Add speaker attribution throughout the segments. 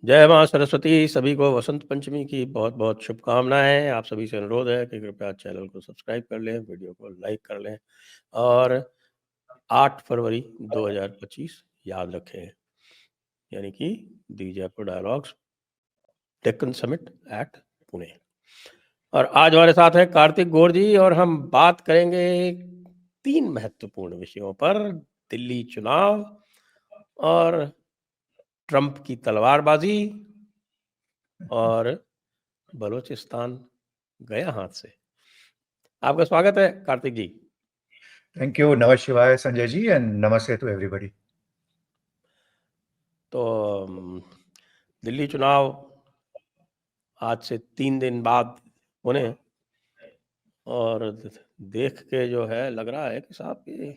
Speaker 1: जय माँ सरस्वती। सभी को वसंत पंचमी की बहुत-बहुत शुभकामनाएँ। आप सभी से अनुरोध है कि कृपया चैनल को सब्सक्राइब कर लें, वीडियो को लाइक कर लें और 8 फरवरी 2025 याद रखें, यानी कि the Jaipur dialogues Deccan summit at Pune. और आज हमारे साथ हैं कार्तिक गौर जी और हम बात करेंगे 3 महत्वपूर्ण विषयों पर, दिल्ली चुनाव और ट्रंप की तलवारबाजी और बलूचिस्तान गया हाथ से। आपका स्वागत है कार्तिक जी।
Speaker 2: Thank you, Namah Shivaya, Sanjay ji, and namaste to everybody.
Speaker 1: तो दिल्ली चुनाव आज से 3 दिन बाद होने और देख के जो है लग रहा है कि साहब ये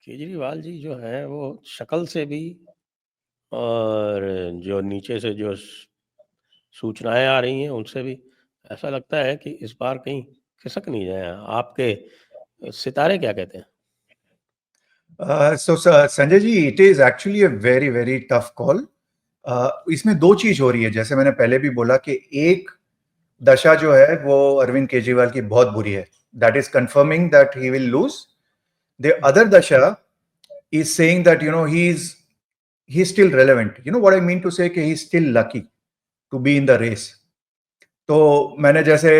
Speaker 1: केजरीवाल जी जो हैं वो शक्ल से भी और जो नीचे से जो सूचनाएं आ रही हैं उनसे भी ऐसा लगता है कि इस बार कहीं खिसक नहीं जाए। आपके सितारे क्या कहते हैं?
Speaker 2: Sanjay ji, it is actually a very very tough call. इसमें दो चीज हो रही है, जैसे मैंने पहले भी बोला कि एक दशा जो है वो अरविंद केजरीवाल की बहुत बुरी है. That is confirming that he will lose. The other dasha is saying that he's still relevant. You know what I mean to say कि he's still lucky to be in the race. तो मैंने जैसे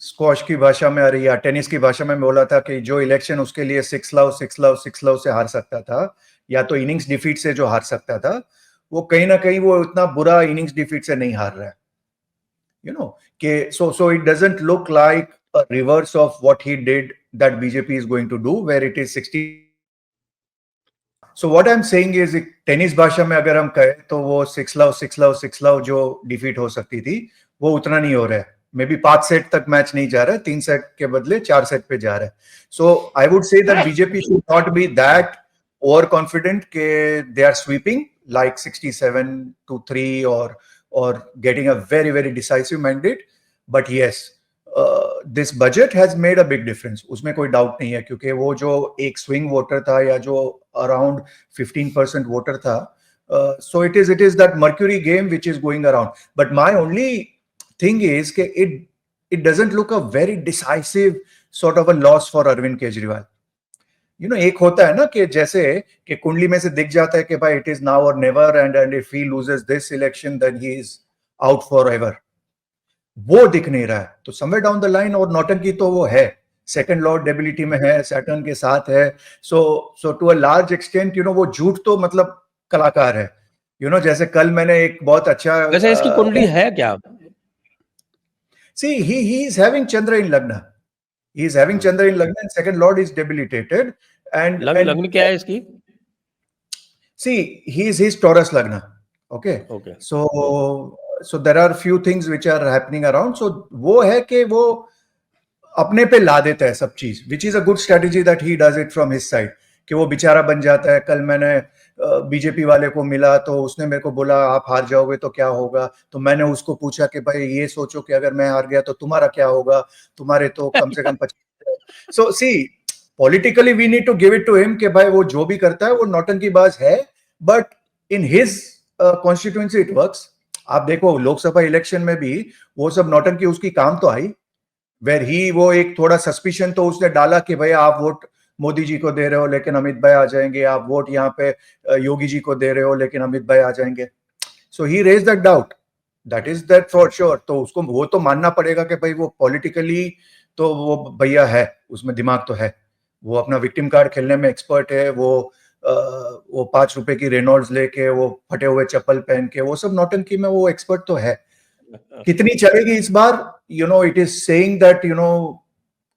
Speaker 2: squash की भाषा में या tennis की भाषा में बोला था कि जो इलेक्शन उसके लिए 6 लव से हार सकता था या तो इनिंग्स डिफीट से जो हार सकता था, वो कहीं ना कहीं वो इतना बुरा इनिंग्स डिफीट से नहीं हार रहा है. कि so it doesn't look like a reverse of what he did that BJP is going to do where it is 60. So what I'm saying is tennis भाषा में अगर हम कहें तो वो 6 लव जो डिफीट हो सकती थी वो उतना नहीं हो रहा है. मे बी 5 सेट तक मैच नहीं जा रहा है, 3 सेट के बदले 4 सेट पे जा रहा है. So I would say that BJP should not be that over confident के they are sweeping like 67-3 or getting a very very decisive mandate. But yes, this budget has made a big difference, उसमें कोई doubt नहीं है, क्योंकि वो जो एक swing voter था या जो अराउंड 15% वोटर था, so it is that mercury game which is going around. But my only thing is कि it doesn't look a very decisive sort of a loss for Arvind Kejriwal. एक होता है ना कि जैसे कि कुंडली में से दिख जाता है कि भाई it is now or never, and if he loses this election then he is out forever. वो दिख नहीं रहा है. तो समवेयर डाउन द लाइन, और नौटंकी तो वो है, सेकंड लॉर्ड डेबिलिटी में है, सैटर्न के साथ है. सो टू अ लार्ज एक्सटेंट वो झूठ तो मतलब कलाकार है. जैसे कल मैंने एक बहुत अच्छा
Speaker 1: वैसे इसकी कुंडली है क्या?
Speaker 2: See, he is having Chandra in Lagna. He is having Chandra in Lagna, and second lord is debilitated. And
Speaker 1: लग्न क्या है इसकी?
Speaker 2: See, he is his Taurus Lagna. Okay.
Speaker 1: Okay.
Speaker 2: So there are few things which are happening around. So वो है कि वो अपने पे ला देता है सब चीज, which is a good strategy that he does it from his side. कि वो बेचारा बन जाता है. कल मैंने बीजेपी वाले को मिला तो उसने मेरे को बोला आप हार जाओगे तो क्या होगा, तो मैंने उसको पूछा कि भाई ये सोचो कि अगर मैं हार गया तो तुम्हारा क्या होगा, तुम्हारे तो कम से कम 50. So see, politically we need to give it to him कि भाई वो जो भी करता है वो नौटंकीबाज है, but in his constituency it works. आप देखो लोकसभा इलेक्शन में भी वो सब नौटंकी उसकी काम तो आई, वेर ही वो एक थोड़ा सस्पिशन तो उसने डाला कि भाई आप वोट मोदी जी को दे रहे हो लेकिन अमित भाई आ जाएंगे, आप वोट यहाँ पे योगी जी को दे रहे हो लेकिन अमित भाई आ जाएंगे. So he raise that doubt, that is that for sure. तो उसको वो तो मानना पड़ेगा कि भाई वो पॉलिटिकली तो वो भैया है, उसमें दिमाग तो है, वो अपना विक्टिम कार्ड खेलने में एक्सपर्ट है. वो 5 रुपए की रेनॉल्ड्स लेके, वो फटे हुए चप्पल पहन के, वो सब नौटंकी में वो एक्सपर्ट तो है. कितनी चलेगी इस बार, इट इज सेइंग दैट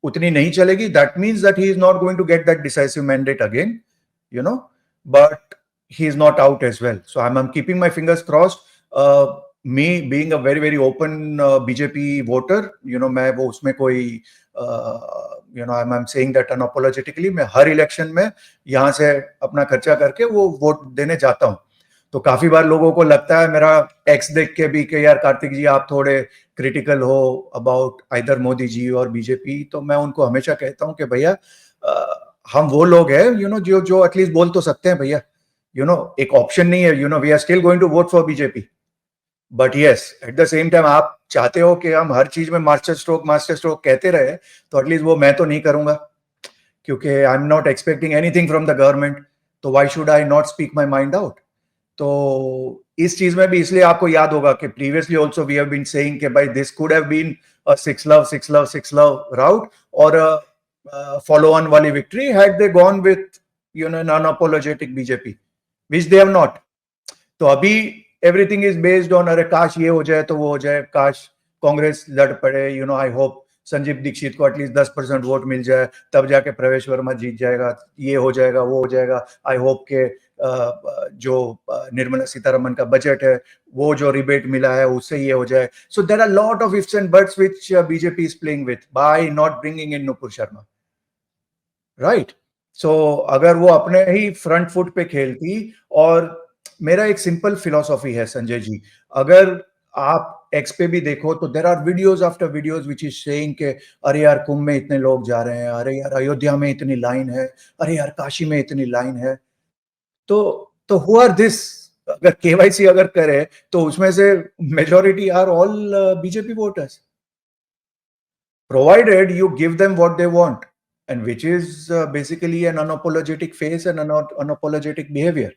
Speaker 2: उतनी नहीं चलेगी. That means that he is not going to get that decisive mandate again, but he is not out as well. So I'm keeping my fingers crossed. Me being a very very open BJP voter, मैं वो उसमें कोई I'm saying that unapologetically, मैं हर election में यहाँ से अपना खर्चा करके वो वोट देने जाता हूँ. तो काफी बार लोगों को लगता है मेरा एक्स देख के भी कि यार कार्तिक जी आप थोड़े क्रिटिकल हो अबाउट आइदर मोदी जी और बीजेपी. तो मैं उनको हमेशा कहता हूँ कि भैया हम वो लोग हैं जो एटलीस्ट बोल तो सकते हैं भैया. एक ऑप्शन नहीं है, we are still going to vote for BJP, but yes at the same time आप चाहते हो कि हम हर चीज में मास्टर स्ट्रोक कहते रहे, तो एटलीस्ट वो मैं तो नहीं करूंगा, क्योंकि I am not expecting anything from the government, तो why should I not speak my mind out. तो इस चीज में भी इसलिए आपको याद होगा कि previously also we have been saying कि भाई this could have been a 6 love rout और फॉलो ऑन वाली victory had they gone with unapologetic BJP, which they have not. तो अभी एवरीथिंग इज बेस्ड ऑन अरे काश ये हो जाए तो वो हो जाए, काश कांग्रेस लड़ पड़े, आई होप संजीव दीक्षित को एटलीस्ट 10% वोट मिल जाए, तब जाके प्रवेश वर्मा जीत जाएगा, ये हो जाएगा वो हो जाएगा। आई होप के जो निर्मला सीतारमन का बजट है वो जो रिबेट मिला है उससे ये हो जाए। So there are lot of ifs and buts which BJP is playing with by not bringing in Nupur Sharma, right. So अगर वो अपने ही फ्रंट फुट पे खेलती, और मेरा एक सिंपल फिलॉसफी है संजय जी, अगर आप एक्स पे भी देखो तो there are videos after videos which is saying के अरे यार कुंभ में इतने लोग जा रहे हैं, अरे यार अयोध्या में इतनी लाइन है, अरे यार काशी में इतनी लाइन है, तो हु आर दिस? अगर केवाईसी अगर करे तो उसमें से majority are all BJP voters, provided you give them what they want, and which is basically an unapologetic face and an unapologetic behavior.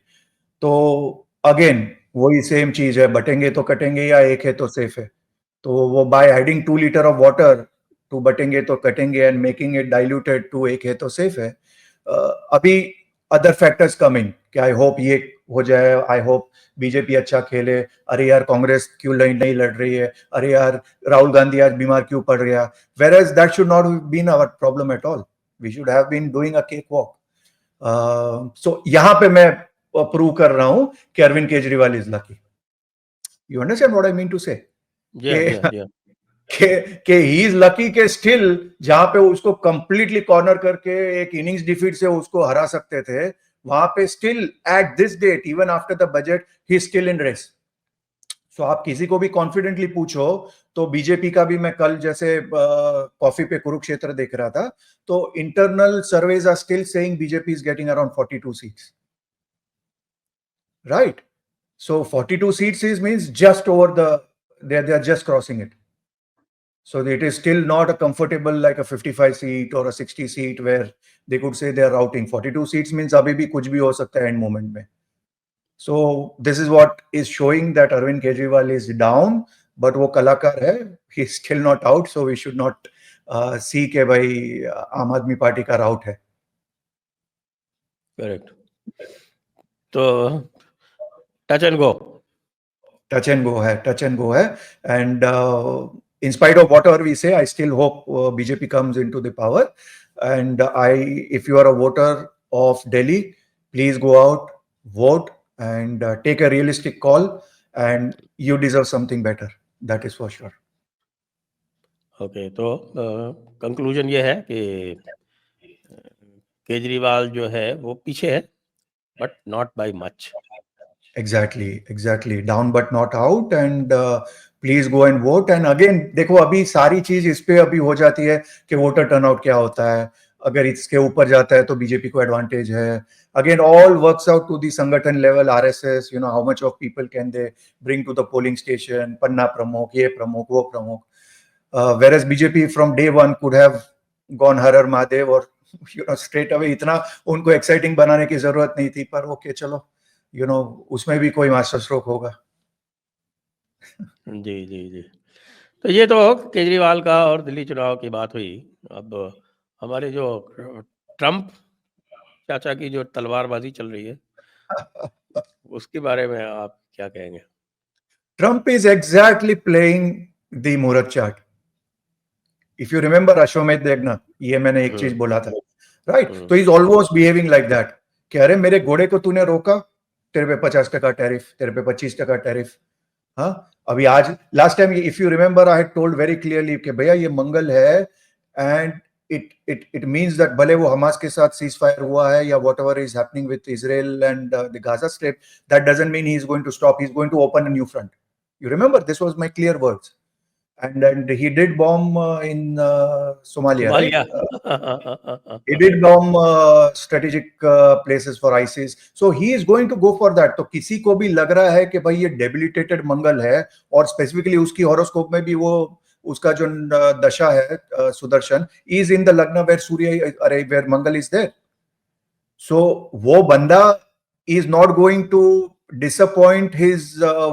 Speaker 2: तो अगेन वही सेम चीज है, बटेंगे तो कटेंगे या एक है तो सेफ है। तो वो by adding 2 liter of water to बटेंगे तो कटेंगे and making it diluted to एक है तो सेफ है। अभी अदर फैक्टर्स कमिंग कि आई होप ये हो जाए, आई होप बीजेपी अच्छा खेले, अरे यार कांग्रेस क्यों नहीं लड़ रही है, अरे यार राहुल गांधी आज बीमार क्यों पड़ रहा है, whereas that should not have been our problem at all, we should have been doing a cakewalk. So यहाँ पे मैं प्रूव कर रहा हूं कि Arvind Kejriwal is lucky. You understand what I mean to say? कि ही इज लकी के still जहां पे उसको कंप्लीटली कॉर्नर करके एक इनिंग्स डिफीट से उसको हरा सकते थे, वहां पे still at this date even after the budget he still in race. So आप किसी को भी कॉन्फिडेंटली पूछो तो बीजेपी का भी, मैं कल जैसे कॉफी पे कुरुक्षेत्र देख रहा था, तो internal surveys are still saying BJP is getting around 42 seats, right. So 42 seats is means just over the, they are just crossing it. So it is still not a comfortable like a 55 seat or a 60 seat where they could say they are routing. 42 seats means abhi bhi kuch bhi ho sakta hai end moment mein. So this is what is showing that Arvind Kejriwal is down, but wo kalakar hai, he is still not out, so we should not see ke bhai Aam Aadmi Party ka rout hai.
Speaker 1: Correct. तो touch and go
Speaker 2: है and in spite of whatever we say, I still hope BJP comes into the power, and if you are a voter of Delhi, please go out, vote, and take a realistic call, and you deserve something better, that is for sure.
Speaker 1: Okay, तो conclusion ये है कि केजरीवाल जो है वो पीछे है, but not by much.
Speaker 2: Exactly, down but not out, and please go and vote. And again देखो अभी सारी चीज इस पे अभी हो जाती है कि वोटर टर्नआउट क्या होता है, अगर इसके ऊपर जाता है तो बीजेपी को एडवांटेज है। Again all works out to the sangathan level, RSS, how much of people can they bring to the polling station, panna pramukh, ये प्रमुख, वो प्रमुख, whereas BJP from day one could have gone Har Har Mahadev और स्ट्रेट अवे, इतना उनको exciting बनाने की जरूरत नहीं थी, पर ओके चलो, उसमें भी कोई मास्टर स्ट्रोक होगा।
Speaker 1: जी जी जी, तो ये तो केजरीवाल का और दिल्ली चुनाव की बात हुई। अब हमारे जो ट्रम्प चाचा की जो तलवारबाजी चल रही है उसके बारे में आप क्या कहेंगे?
Speaker 2: Trump is exactly playing the Murat chart. If you remember Ashwamedh Devgna, ये मैंने एक चीज बोला था, राइट? तो he's almost behaving like that कि अरे मेरे घोड़े को तूने रोका, तेरे पे 50% टैरिफ, तेरे पे 25% टैरिफ। हाँ, अभी आज last time if you remember I had told very clearly कि भैया ये मंगल है, एंड it means that भले वो हमास के साथ सीज फायर हुआ है या whatever is happening with Israel and the Gaza Strip, that doesn't mean he is going to stop. He is going to open a new front. You remember, this was my clear words. and he did bomb in Somalia, right?
Speaker 1: Somalia.
Speaker 2: He did bomb strategic places for ISIS. So he is going to go for that. तो किसी को भी लग रहा है कि भाई ये debilitated मंगल है, और स्पेसिफिकली उसकी हॉरोस्कोप में भी वो उसका जो दशा है सुदर्शन is in the लग्न where सूर्य अरे where Mangal is there. So वो बंदा is not going to disappoint his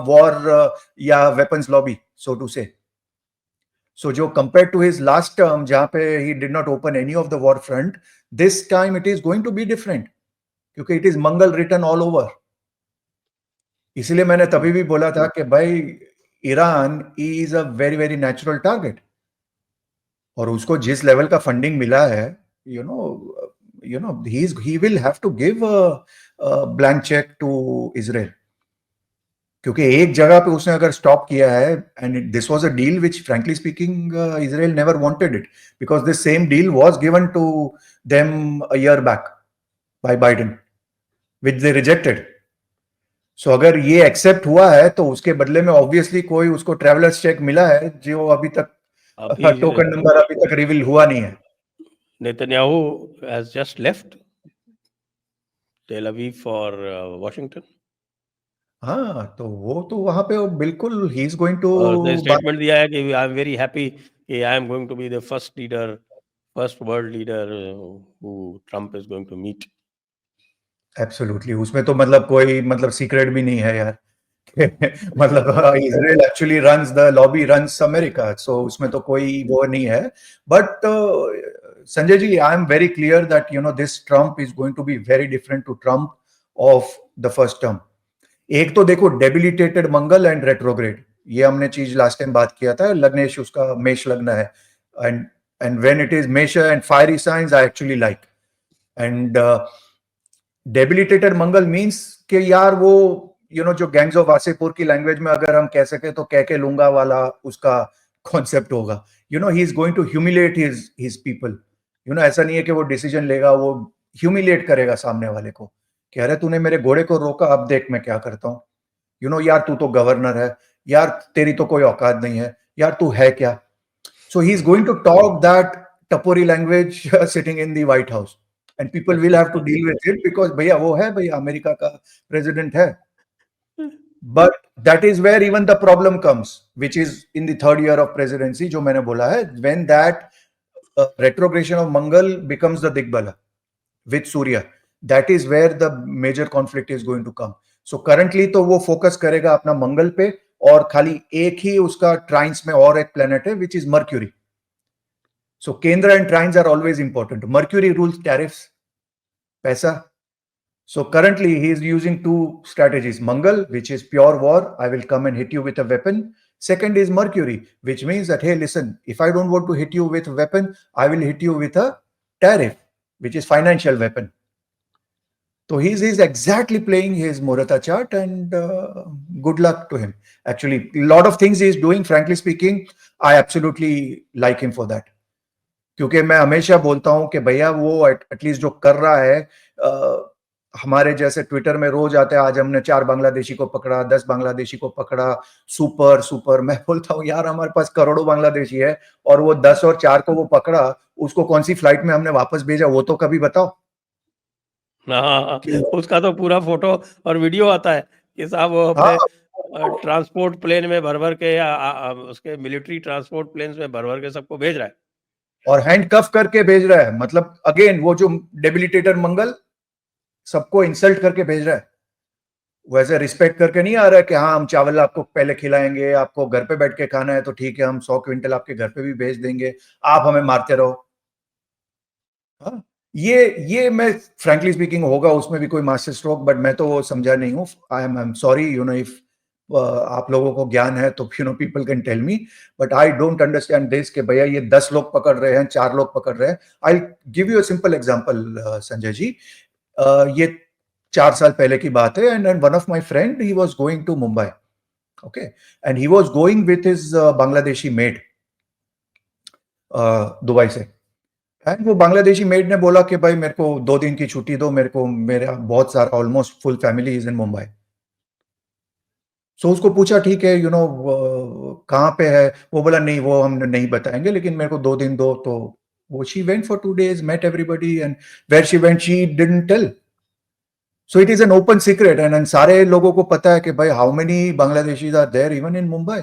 Speaker 2: war या weapons lobby, so to say. So, जो compared to his last term, जहाँ पे he did not open any of the war front, this time it is going to be different, क्योंकि it is Mangal written all over. इसलिए मैंने तभी भी बोला था कि भाई Iran is a very very natural target, और उसको जिस लेवल का फंडिंग मिला है, you know he will have to give a blank check to Israel, क्योंकि एक जगह पे उसने अगर स्टॉप किया है, and this was a deal which frankly speaking Israel never wanted it, because this same deal was given to them a year back by Biden, which they rejected. So अगर ये एक्सेप्ट हुआ है तो उसके बदले में ऑब्वियसली कोई उसको ट्रैवलर्स चेक मिला है, जो अभी तक टोकन नंबर अभी तक रिवील हुआ नहीं है.
Speaker 1: Netanyahu has just left Tel Aviv for Washington.
Speaker 2: हाँ, तो वो तो वहां पे बिल्कुल ही इज गोइंग टू
Speaker 1: स्टेटमेंट दिया है कि आई एम वेरी हैप्पी कि I am going to be the first world leader who Trump is going to meet.
Speaker 2: Absolutely, उसमें तो मतलब कोई मतलब सीक्रेट भी नहीं है यार. मतलब Israel actually runs the lobby runs America, so उसमें तो कोई वो नहीं है. But Sanjay ji, I am very clear that you know this Trump is going to be very different to Trump of the first term. एक तो देखो डेबिलिटेटेड मंगल एंड रेट्रोग्रेड, ये हमने चीज लास्ट टाइम बात किया था. लग्नेश उसका मेष लग्न है, एंड व्हेन इट इज मेष and fiery science I actually like. And debilitated Mangal means कि यार वो जो गैंग्स ऑफ वासेपुर की लैंग्वेज में अगर हम कह सके तो कह के लूंगा वाला उसका कॉन्सेप्ट होगा. He is going to humiliate his people. ऐसा नहीं है कि वो डिसीजन लेगा, वो ह्यूमिलेट करेगा सामने वाले को कि अरे तूने मेरे घोड़े को रोका, अब देख मैं क्या करता हूँ. यार तू तो गवर्नर है, यार तेरी तो कोई औकात नहीं है, यार तू है क्या. So he is going to talk that tapori language sitting in the White House, and people will have to deal with it, because भैया वो है, भैया अमेरिका का प्रेसिडेंट है. But that is where even the problem comes, which is in the third year of presidency, जो मैंने बोला है, when that retrogression of Mangal becomes the Digbala with Surya. That is where the major conflict is going to come. So currently तो वो focus करेगा अपना मंगल पे, और खाली एक ही उसका ट्राइन्स में और एक प्लेनेट है which is Mercury. So केंद्र and ट्राइन्स are always important. Mercury rules tariffs, पैसा. So currently he is using two strategies. Mangal, which is pure war, I will come and hit you with a weapon. Second is Mercury, which means that, hey, listen, if I don't want to hit you with a weapon, I will hit you with a tariff, which is financial weapon. So he's exactly playing his Muhurta chart, and good luck to him. Actually, a lot of things he's doing, frankly speaking, I absolutely like him for that. क्योंकि मैं हमेशा बोलता हूं कि भैया वो at least जो कर रहा है, हमारे जैसे ट्विटर में रोज आते हैं, आज हमने 4 बांग्लादेशी को पकड़ा, 10 बांग्लादेशी को पकड़ा, सुपर. मैं बोलता हूँ यार हमारे पास करोड़ों बांग्लादेशी है, और वो 10 और 4 को वो पकड़ा, उसको कौन सी फ्लाइट में हमने वापस भेजा, वो तो कभी बताओ.
Speaker 1: हाँ, उसका तो पूरा फोटो और वीडियो आता है कि साहब वो अपने ट्रांसपोर्ट प्लेन में भर के, उसके मिलिट्री ट्रांसपोर्ट प्लेन्स में भर के सबको भेज रहा है,
Speaker 2: और हैंडकफ करके भेज रहा है. मतलब अगेन वो जो डेबिलिटेटर मंगल सबको इंसल्ट करके भेज रहा है. वैसे रिस्पेक्ट करके नहीं आ रहा है कि हाँ हम चावल आपको पहले खिलाएंगे, आपको घर पे बैठ के खाना है तो ठीक है, हम 100 क्विंटल आपके घर पे भी भेज देंगे, आप हमें मारते रहो. हाँ, ये मैं फ्रैंकली स्पीकिंग होगा उसमें भी कोई मास्टर स्ट्रोक, बट मैं तो वो समझा नहीं हूँ. आई एम सॉरी, इफ आप लोगों को ज्ञान है तो people can tell me, but I don't understand this कि भैया ये 10 लोग पकड़ रहे हैं, 4 लोग पकड़ रहे हैं. I give you a simple example Sanjay ji. ये 4 साल पहले की बात है, and one of my friend, he was going to Mumbai, okay, and he was going with his Bangladeshi maid Dubai से. एंड वो बांग्लादेशी मेड ने बोला कि भाई मेरे को 2 दिन की छुट्टी दो, मेरा बहुत सारा almost full family is in Mumbai. So उसको पूछा ठीक है यू नो कहाँ पे है, वो बोला नहीं वो हम नहीं बताएंगे लेकिन मेरे को 2 दिन दो। तो वो she went for 2 days, met everybody, and where she went she didn't tell. So it is an open secret, and सारे लोगों को पता है कि भाई how many Bangladeshis are there even in Mumbai.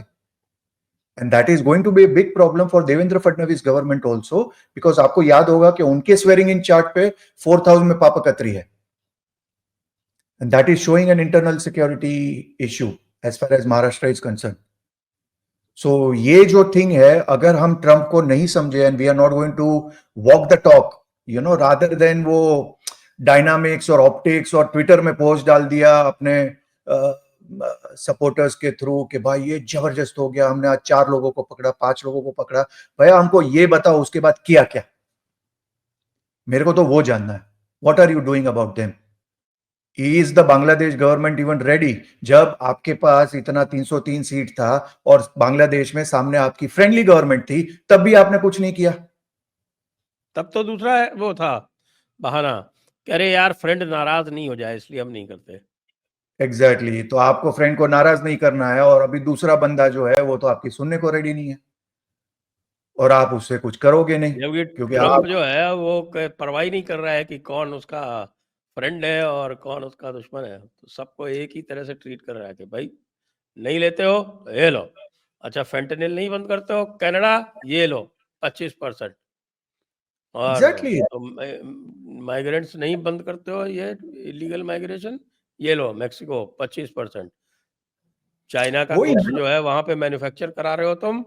Speaker 2: And that is going to be a big problem for Devendra Fadnavis government also, because आपको याद होगा कि उनके swearing in chart पे 4000 में पापा कतरी है. And that is showing an internal security issue as far as Maharashtra is concerned. So ये जो थिंग है, अगर हम ट्रंप को नहीं समझे and we are not going to walk the talk, you know, rather than वो डायनामिक्स और ऑप्टिक्स और ट्विटर में पोस्ट डाल दिया अपने सपोर्टर्स के थ्रू कि भाई ये जबरदस्त हो गया, हमने आज 4 लोगों को पकड़ा, 5 लोगों को पकड़ा। भैया हमको ये बताओ उसके बाद किया क्या, मेरे को तो वो जानना है। What are you doing about them? Is the Bangladesh government even ready? जब आपके पास इतना 303 सीट था और बांग्लादेश में सामने आपकी फ्रेंडली गवर्नमेंट थी, तब भी आपने कुछ नहीं किया।
Speaker 1: तब तो दूसरा वो था बहाना, अरे यार फ्रेंड नाराज नहीं हो जाए इसलिए हम नहीं करते।
Speaker 2: एग्जैक्टली तो आपको फ्रेंड को नाराज नहीं करना है, और अभी दूसरा बंदा जो है वो तो आपकी सुनने को रेडी नहीं है और आप उससे कुछ करोगे नहीं,
Speaker 1: जबकि
Speaker 2: क्योंकि
Speaker 1: ट्रम्प
Speaker 2: आप
Speaker 1: जो है वो परवाह ही नहीं कर रहा है कि कौन उसका फ्रेंड है और कौन उसका दुश्मन है। तो सबको एक ही तरह से ट्रीट कर रहा है कि भाई नहीं लेते हो ये लो, अच्छा फेंटेनिल नहीं बंद करते हो कनाडा, ये लो 25%, और
Speaker 2: एग्जैक्टली
Speaker 1: तो माइग्रेंट्स नहीं बंद करते हो ये इलीगल माइग्रेशन, ये लो मेक्सिको 25%, चाइना का
Speaker 2: वही
Speaker 1: गुड्स जो है वहां पे मैन्युफैक्चर करा रहे हो तुम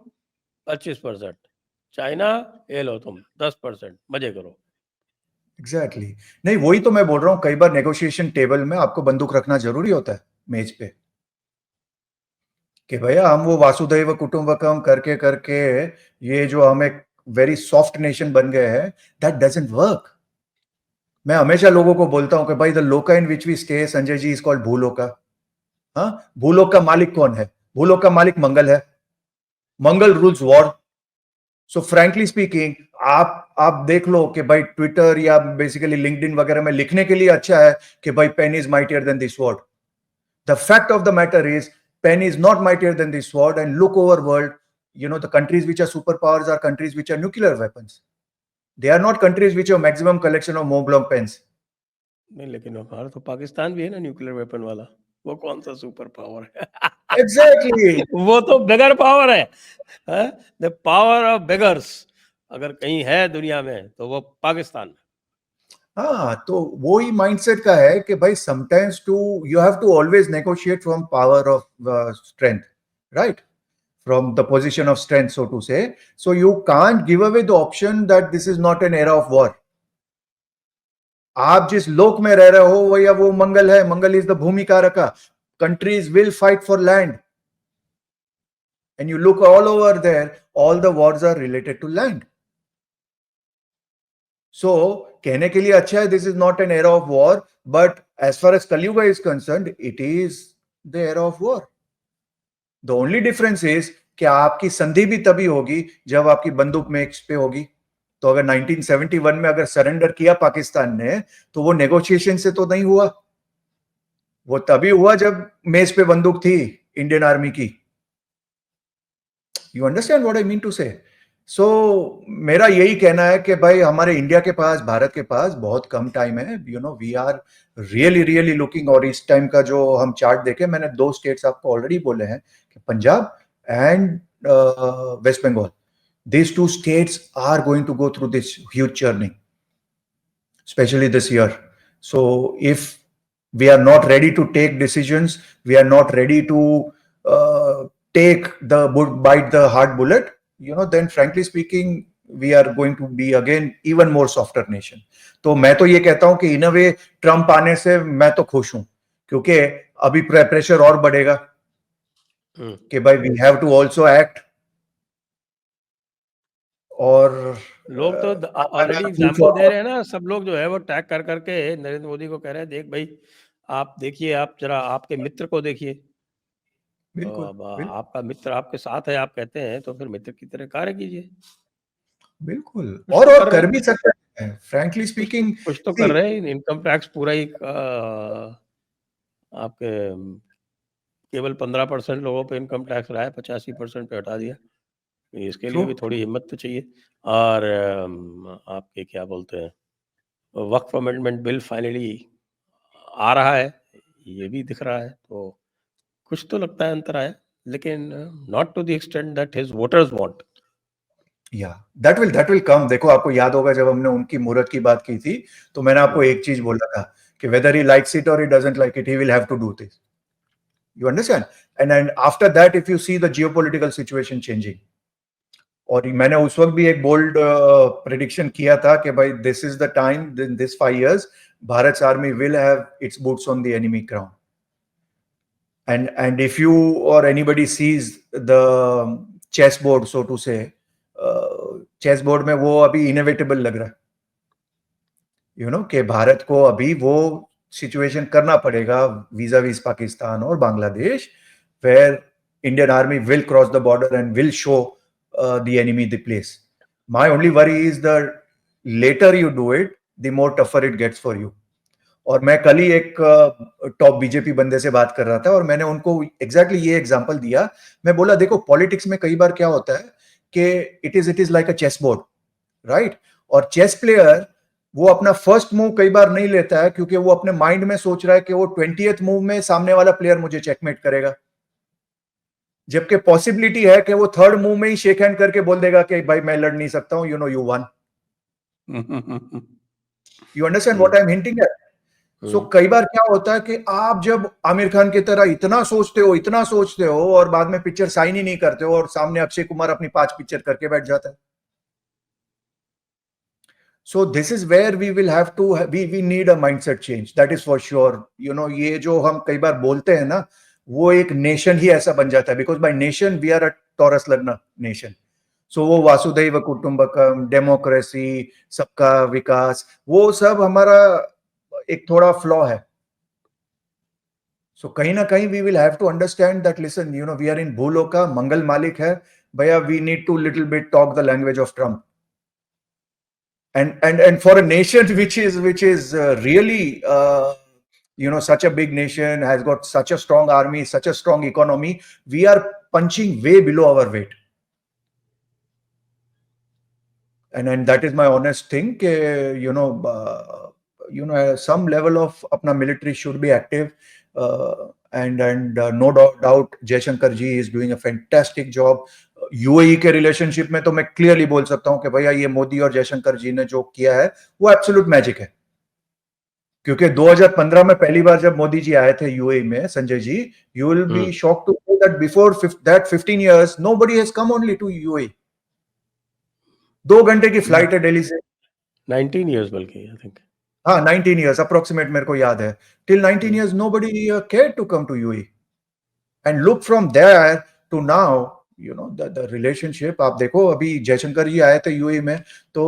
Speaker 1: 25%, चाइना ये लो तुम 10%, मजे करो।
Speaker 2: एग्जैक्टली नहीं, वही तो मैं बोल रहा हूँ, कई बार नेगोशिएशन टेबल में आपको बंदूक रखना जरूरी होता है मेज पे, कि भैया हम वो वासुदैव कुटुंबकम करके करके ये जो हम एक वेरी सॉफ्ट नेशन बन गए हैं, दैट डजंट वर्क। मैं हमेशा लोगों को बोलता हूं कि भाई the loka in which we stay, Sanjay ji, is called Bhuloka. हाँ, भूलोक का मालिक कौन है? भूलोक का मालिक मंगल है। मंगल रूल्स वॉर। सो फ्रैंकली स्पीकिंग, आप देख लो कि भाई ट्विटर या बेसिकली लिंक्डइन वगैरह में लिखने के लिए अच्छा है कि भाई pen is mightier than this sword. The fact of the matter is, pen is not mightier than the sword. And look over world, you know, the countries which are superpowers are countries which are nuclear weapons. They are not countries which have maximum collection of Mont Blanc pens.
Speaker 1: नहीं लेकिन हमारा तो पाकिस्तान भी है ना nuclear weapon वाला, वो कौन सा सुपर पावर है?
Speaker 2: Exactly.
Speaker 1: वो तो बेगर पावर है, द पावर ऑफ बेगर्स अगर कहीं है दुनिया में तो वो पाकिस्तान।
Speaker 2: हाँ, तो वो ही माइंडसेट का है कि भाई sometimes too you have to always negotiate from power of strength, right? From the position of strength, so to say. So you can't give away the option that this is not an era of war. आप जिस लोक में रह रहे हो वो या वो मंगल है, मंगल is the bhumi karaka. Countries will fight for land, and you look all over there, all the wars are related to land. So कहने के लिए अच्छा है this is not an era of war, but as far as Kalyuga is concerned it is the era of war. The only difference is कि आपकी संधि भी तभी होगी जब आपकी बंदूक मेज पे होगी। तो अगर 1971 में अगर सरेंडर किया पाकिस्तान ने, तो वो नेगोशिएशन से तो नहीं हुआ, वो तभी हुआ जब मेज पे बंदूक थी इंडियन आर्मी की। You understand what I mean to say? So मेरा यही कहना है कि भाई हमारे इंडिया के पास, भारत के पास बहुत कम टाइम है। You know, we are really really looking, और इस टाइम का जो हम चार्ट देखे, मैंने 2 स्टेट्स आपको ऑलरेडी बोले हैं कि Punjab and West Bengal, these 2 states are going to go through this huge journey, especially this year. So if we are not ready to take decisions, we are not ready to take bite the hard bullet, you know, then frankly speaking we are going to be again even more softer nation. तो मैं तो ये कहता हूं कि इन अ वे Trump आने से मैं तो खुश हूं, क्योंकि अभी प्रेशर और बढ़ेगा कि भाई we have to also act. और
Speaker 1: लोग तो ऑलरेडी एग्जाम्पल दे रहे हैं ना, सब लोग जो है वो टैग कर करके नरेंद्र मोदी को कह रहे हैं, देख भाई आप देखिए, आप जरा आपके मित्र को देखिए।
Speaker 2: बिल्कुल,
Speaker 1: अब आपका मित्र आपके साथ है आप कहते हैं, तो फिर मित्र की तरह कार्य कीजिए।
Speaker 2: बिल्कुल,
Speaker 1: कुछ
Speaker 2: और
Speaker 1: तो
Speaker 2: कर भी सकते हैं फ्रैंकली स्पीकिंग।
Speaker 1: कुछ तो कर रहे हैं, इनकम टैक्स पूरा ही आपके केवल 15% लोगों पे इनकम टैक्स रहा है, 85% पे हटा दिया। इसके लिए भी
Speaker 2: True.
Speaker 1: थोड़ी हिम्मत तो चाहिए। और आपके क्या बोलते हैं, वक्फ अमेंडमेंट बिल फाइनली आ रहा है, ये भी दिख रहा है, तो कुछ तो लगता है अंतर आया, लेकिन not to the extent that his voters want.
Speaker 2: या दैट विल कम। देखो, आपको याद होगा जब हमने उनकी मुहूर्त की बात की थी, तो मैंने आपको एक चीज बोला था कि वेदर ही लाइक्स इट और he doesn't like it, he will have to do this. You understand? And after that if you see the geopolitical situation changing, और मैंने उस वक्त भी एक बोल्ड प्रेडिक्शन किया था कि भाई this is the time, in this 5 years Bharat army will have it's boots on the enemy ground. And if you or anybody sees the chessboard, so to say, chessboard में वो अभी इनएविटेबल लग रहा है, यू नो, कि भारत को अभी वो सिचुएशन करना पड़ेगा वीजा वीज पाकिस्तान और Bangladesh, where Indian Army will cross the border and will show the enemy the place. My only worry is the later you do it, the more tougher it gets for you. और मैं कल ही एक top BJP बंदे से बात कर रहा था और मैंने उनको एग्जैक्टली ये एग्जांपल दिया. मैं बोला देखो, पॉलिटिक्स में कई बार क्या होता है कि it is like a chess board, right? और चेस प्लेयर वो अपना फर्स्ट मूव कई बार नहीं लेता है क्योंकि वो अपने माइंड में सोच रहा है कि वो 20th मूव में सामने वाला प्लेयर मुझे चेकमेट करेगा, जबकि पॉसिबिलिटी है कि वो थर्ड मूव में ही शेक हैंड करके बोल देगा कि भाई मैं लड़ नहीं सकता हूं, you know, you won. You understand what I am hinting at? So कई बार क्या होता है कि आप जब आमिर खान की तरह इतना सोचते हो और बाद में पिक्चर साइन ही नहीं करते हो और सामने अक्षय कुमार अपनी 5 पिक्चर करके बैठ जाता है. So this is where we will have to, we need a mindset change, that is for sure. You know, ये जो हम कई बार बोलते हैं ना, वो एक नेशन ही ऐसा बन जाता है, because by nation we are a Taurus Lagna nation. So वो वासुदैव कुटुंबकम, डेमोक्रेसी, सबका विकास, वो सब हमारा एक थोड़ा फ्लॉ है. So कहीं ना कहीं we will have to understand that, listen, you know, we are in भूलोका, मंगल मालिक है भैया, we need to little bit talk the language of Trump. And for a nation which is really you know, such a big nation, has got such a strong army, such a strong economy, we are punching way below our weight. And that is my honest thing, you know, some level of apna military should be active. And no doubt Jaishankar ji is doing a fantastic job. UAE के relationship में तो मैं clearly बोल सकता हूं कि भैया ये मोदी और जयशंकर जी ने जो किया है वो एब्सोल्यूट मैजिक है. क्योंकि 2015 में पहली बार जब मोदी जी आए थे यूएई में, Sanjay ji, you will be shocked to know that before that 15 years nobody has come only to UAE. 2 घंटे की फ्लाइट है दिल्ली से.
Speaker 1: 19 years बल्कि, आई थिंक.
Speaker 2: हाँ, 19 years अप्रोक्सीमेट मेरे को याद है. Till 19 years nobody cared to come to UAE. And look from there to now, you know, the relationship. आप देखो, अभी जयशंकर जी आए थे यूएई में तो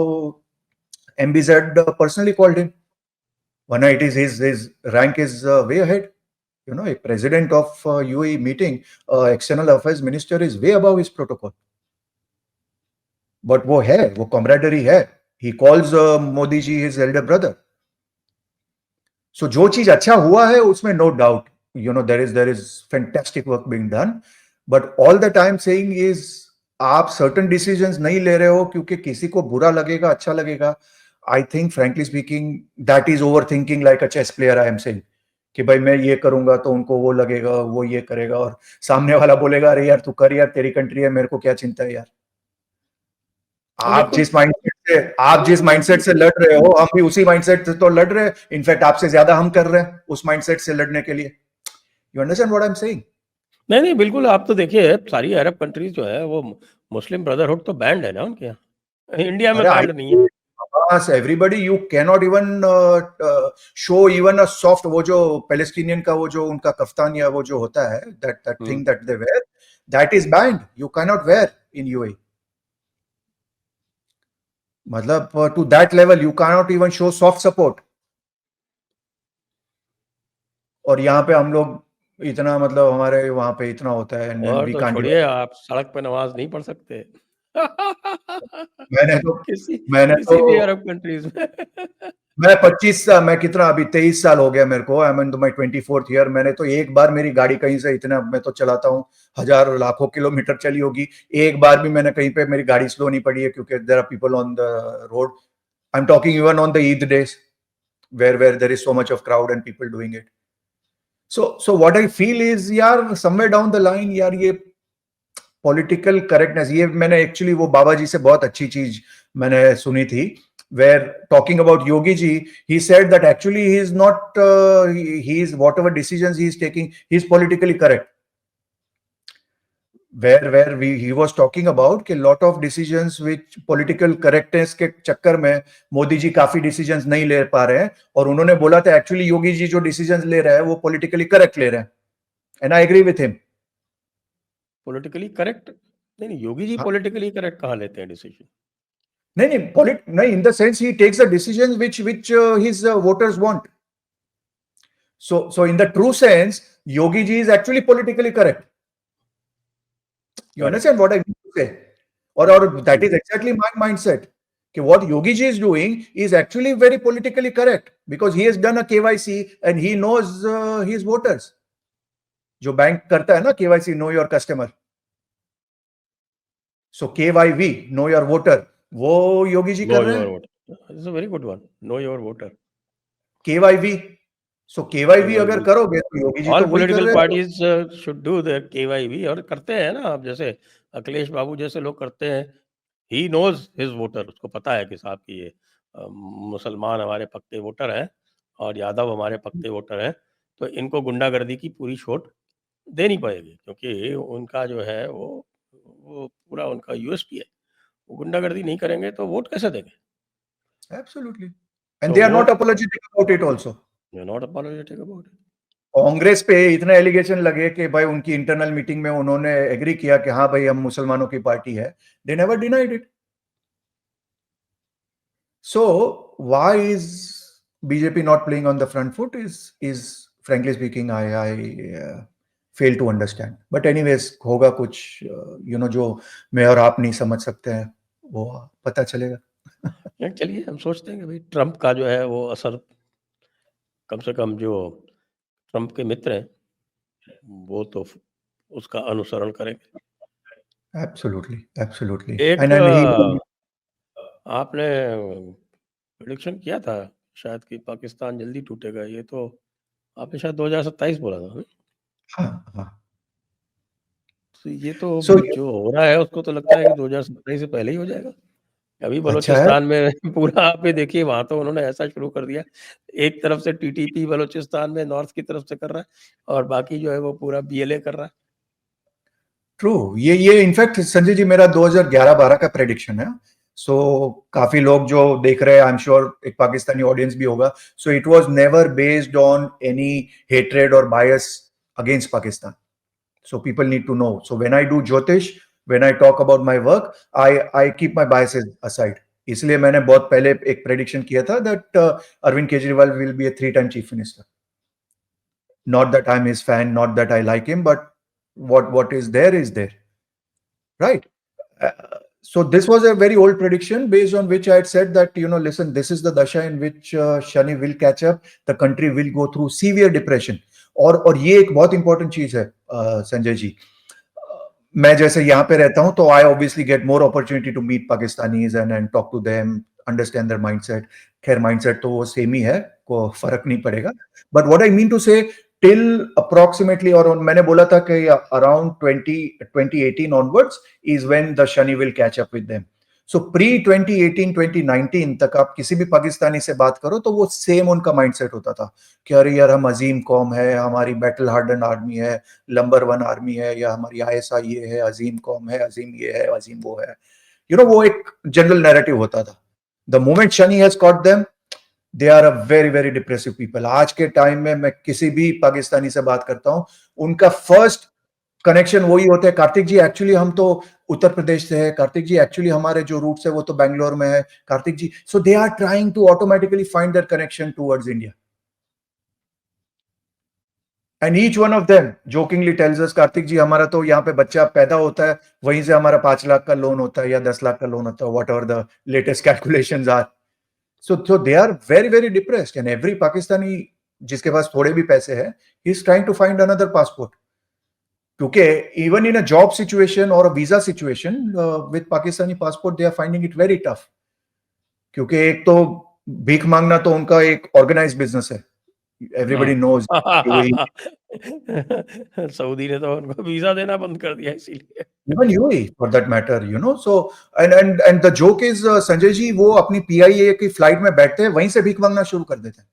Speaker 2: MBZ personally called him. One night his rank is way ahead. You know, a president of UAE meeting, external affairs minister is way above his protocol. But वो है, वो camaraderie है. He calls Modi ji his elder brother. So जो चीज अच्छा हुआ है उसमें no doubt, you know, there is fantastic work being done. But all that I'm saying is आप certain decisions नहीं ले रहे हो क्योंकि किसी को बुरा लगेगा, अच्छा लगेगा. I think frankly speaking that is overthinking like a chess player I am saying. कि भाई मैं ये करूंगा तो उनको वो लगेगा, वो ये करेगा और सामने वाला बोलेगा अरे यार तू कर यार, तेरी कंट्री है, मेरे को क्या चिंता है यार. आप जिस माइंडसेट से लड़ रहे हो, हम भी उसी माइंडसेट से तो लड़ रहे हैं. इनफैक्ट आपसे ज्यादा हम कर रहे हैं उस माइंडसेट से लड़ने के लिए. You understand what I am saying?
Speaker 1: नहीं नहीं, बिल्कुल. आप तो देखिए सारी अरब कंट्रीज जो है वो मुस्लिम ब्रदरहुड तो बैंड है ना उनके यहाँ. इंडिया में बैंड नहीं है.
Speaker 2: Hamas, everybody, you cannot even show even a soft, वो जो पैलेस्टीनियन का वो जो उनका कफ्तान या वो जो होता है, that thing that they wear, that is banned. You cannot wear in UAE. मतलब to that level you cannot even show soft support. और यहाँ पे हम लोग इतना, मतलब हमारे वहां पे इतना होता है. and
Speaker 1: और
Speaker 2: we
Speaker 1: तो
Speaker 2: can't
Speaker 1: छोड़िए, आप सड़क पे नमाज नहीं पढ़ सकते.
Speaker 2: मैंने
Speaker 1: किसी
Speaker 2: तो
Speaker 1: किसी भी अरब कंट्रीज में.
Speaker 2: मैं कितना अभी 23 साल हो गया मेरे को, I am in my 24th year. मैंने तो एक बार मेरी गाड़ी कहीं से, इतना मैं तो चलाता हूँ, हजारों लाखों किलोमीटर चली होगी, एक बार भी मैंने कहीं पे मेरी गाड़ी स्लो नहीं पड़ी है, क्योंकि there are people on the road. I am talking even on the Eid days where there is so much of crowd and people doing it. So what I feel is यार somewhere down the line यार ये political correctness, ये मैंने actually वो बाबा जी से बहुत अच्छी चीज मैंने सुनी थी, where talking about Yogi ji, he said that actually he is not, he is whatever decisions he is taking, he is politically correct. Where he was talking about कि lot of decisions which political correctness के चक्कर में मोदी जी काफी decisions नहीं ले पा रहे हैं, और उन्होंने बोला था actually योगी जी जो decisions ले रहे हैं वो politically correct ले रहे हैं, and I agree with him.
Speaker 1: Politically correct नहीं, योगी जी
Speaker 2: हाँ,
Speaker 1: पॉलिटिकली करेक्ट कहाँ लेते हैं डिसीजन?
Speaker 2: नहीं, in the sense he takes the decisions which his voters want. So in the true sense, Yogi ji is actually politically correct. You understand what I mean to say? Or that is exactly my mindset. कि what Yogi ji is doing is actually very politically correct, because he has done a KYC and he knows his voters. जो bank करता है ना KYC, know your customer. So KYV, know your voter, वो योगी जी कर रहे हैं.
Speaker 1: It's a very good one. Know your voter.
Speaker 2: KYV. So KYV अगर करोगे तो योगी जी
Speaker 1: All
Speaker 2: तो वही कर
Speaker 1: political
Speaker 2: रहे हैं.
Speaker 1: parties should do their KYV, और करते हैं ना. अब जैसे अखिलेश बाबू जैसे लोग करते हैं. He knows his voter. उसको पता है कि साहब की ये मुसलमान हमारे पक्के वोटर हैं और यादव हमारे पक्के वोटर हैं, तो इनको गुंडागर्दी की पूरी छूट देनी पड़ेगी, क्योंकि उनका जो है वो पूरा उनका यूएसपी है. वो गुंडागर्दी नहीं करेंगे तो वोट कैसे देंगे?
Speaker 2: Absolutely. And they are not apologetic about it also.
Speaker 1: They are not apologetic about it.
Speaker 2: Congress पे इतना एलिगेशन लगे कि भाई उनकी इंटरनल मीटिंग में उन्होंने एग्री किया कि हाँ भाई हम मुसलमानों की पार्टी है. They never denied it. So why is BJP not playing on the front foot is frankly speaking I fail to understand. But anyways होगा कुछ जो मैं और आप नहीं समझ सकते हैं, वो पता चलेगा.
Speaker 1: चलिए हम सोचते हैं कि भाई ट्रंप का जो है वो असर, कम से कम जो ट्रंप के मित्र हैं वो तो उसका अनुसरण करेंगे.
Speaker 2: Absolutely.
Speaker 1: एक
Speaker 2: And
Speaker 1: आपने प्रेडिक्शन किया था शायद कि पाकिस्तान जल्दी टूटेगा, ये तो आपने शायद 2027 बोला था.
Speaker 2: हाँ.
Speaker 1: तो ये तो
Speaker 2: So
Speaker 1: जो हो रहा है उसको तो लगता है कि 2027 से पहले ही हो जाएगा. अभी
Speaker 2: अच्छा है.
Speaker 1: बलोचिस्तान में पूरा आप ये देखिए, वहाँ तो उन्होंने ऐसा शुरू कर दिया, एक तरफ से टीटीपी बलोचिस्तान में नॉर्थ की तरफ से कर रहा है और बाकी जो है वो पूरा बीएलए कर रहा है.
Speaker 2: ट्रू. ये इनफैक्ट संजय जी मेरा 2011-12 का प्रेडिक्शन है. सो काफी लोग जो देख रहे हैं, आई एम श्योर एक पाकिस्तानी ऑडियंस भी होगा. So it was never based on any hatred और bias against Pakistan. So people need to know. So when I do jyotish, when I talk about my work, I keep my biases aside. इसलिए मैंने बहुत पहले एक prediction किया था that Arvind Kejriwal will be a 3-time chief minister. Not that I'm his fan, not that I like him, but what is there, right? So this was a very old prediction based on which I had said that listen, this is the dasha in which Shani will catch up, the country will go through severe depression. और ये एक बहुत important चीज है संजय जी. मैं जैसे यहाँ पे रहता हूँ तो I obviously get more opportunity to meet Pakistanis and talk to them, understand their mindset. खैर mindset तो वो सेम ही है, को फर्क नहीं पड़ेगा. But what I mean to say, till approximately, और मैंने बोला था कि around 2018 onwards is when the Shani will catch up with them. So pre 2018-2019 तक आप किसी भी पाकिस्तानी से बात करो तो वो सेम उनका माइंडसेट होता था कि अरे यार हम अजीम कौम है, हमारी बैटल हार्डन आर्मी है, नंबर 1 आर्मी है, या हमारी ISI ये है, अजीम कौम है, अजीम ये है, अजीम वो है. वो एक जनरल नैरेटिव होता था. The moment Shani has caught them, they are a very very depressive people. आज के टाइम में मैं किसी भी पाकिस्तानी से बात करता हूं, उनका फर्स्ट कनेक्शन वही होता है, कार्तिक जी एक्चुअली हम तो उत्तर प्रदेश से है, कार्तिक जी एक्चुअली हमारे जो रूट्स है वो तो बैंगलोर में है, Kartik ji. So they are trying to automatically find that connection towards India. And each one of them jokingly tells us, Kartik ji हमारा तो यहाँ पे बच्चा पैदा होता है वहीं से हमारा 5 लाख का लोन होता है या 10 लाख का लोन होता है, whatever the latest calculations are. So they are very, very depressed, and every Pakistani जिसके पास थोड़े भी पैसे हैं, he is trying to find another passport. क्योंकि even in a job situation or a visa situation with Pakistani passport, they are finding it very tough. क्योंकि एक तो भीख मांगना तो उनका एक ऑर्गेनाइज्ड बिजनेस है. Everybody knows.
Speaker 1: सऊदी ने तो उनको वीजा देना बंद कर दिया इसीलिए.
Speaker 2: Even UAE for that matter, you know. So and the joke is Sanjay ji वो अपनी PIA की फ्लाइट में बैठते हैं, वहीं से भीख मांगना शुरू कर देते हैं.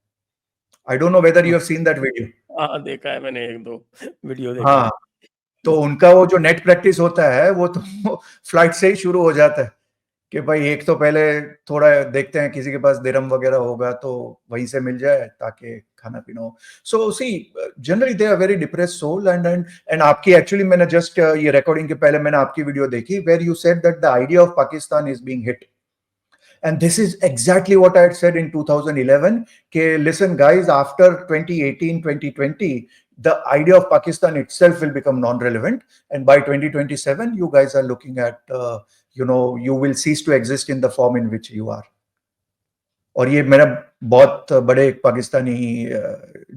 Speaker 2: I don't know whether you have seen that video.
Speaker 1: हाँ, देखा है मैंने, एक दो वीडियो देखा.
Speaker 2: हाँ, तो उनका वो जो नेट प्रैक्टिस होता है वो तो फ्लाइट से ही शुरू हो जाता है कि भाई एक तो पहले थोड़ा देखते हैं किसी के पास दिरहम वगैरह होगा तो वहीं से मिल जाए ताकि खाना पीना हो. So see generally they are very depressed soul. And आपकी एक्चुअली मैंने जस्ट ये रिकॉर्डिंग के पहले मैंने आपकी वीडियो देखी where you said that the idea of Pakistan is being hit. And this is exactly what I had said in 2011. Okay, listen, guys, after 2018, 2020, the idea of Pakistan itself will become non-relevant. And by 2027, you guys are looking at, you will cease to exist in the form in which you are. और ये मेरा बहुत बड़े एक पाकिस्तानी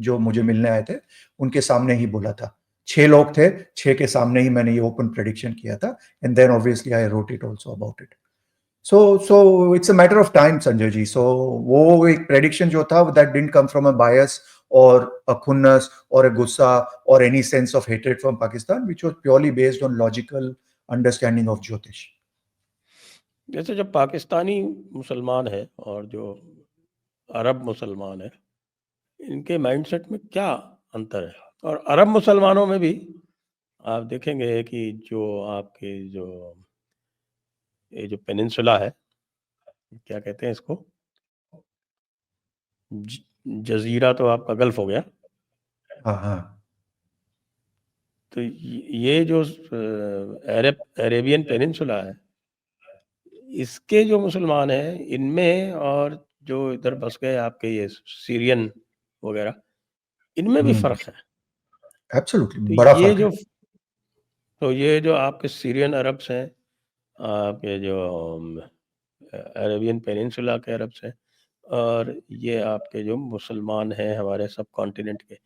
Speaker 2: जो मुझे मिलने आए थे उनके सामने ही बोला था. 6 लोग थे, 6 के सामने ही मैंने ये ओपन प्रेडिक्शन किया था. And then obviously I wrote it also about it. So it's a matter of time, Sanjay ji. So वो एक prediction जो था that didn't come from a bias or a खुन्नस or a गुस्सा or any sense of hatred from Pakistan, which was purely based on logical understanding of Jyotish.
Speaker 1: जैसे जब पाकिस्तानी मुसलमान है और जो अरब मुसलमान है, इनके माइंडसेट में क्या अंतर है? और अरब मुसलमानों में भी आप देखेंगे कि जो आपके ये जो पेनिनसुला है, क्या कहते हैं इसको, जजीरा तो आपका गल्फ हो गया.
Speaker 2: हाँ.
Speaker 1: तो ये जो अरेबियन पेनिनसुला है, इसके जो मुसलमान हैं इनमें और जो इधर बस गए आपके ये सीरियन वगैरह, इनमें भी फर्क है.
Speaker 2: Absolutely, बड़ा फर्क है.
Speaker 1: तो ये जो आपके सीरियन अरब्स हैं, आपके जो अरेबियन पेनिनसुला के अरब्स हैं, और ये आपके जो मुसलमान हैं हमारे सब कॉन्टिनेंट के,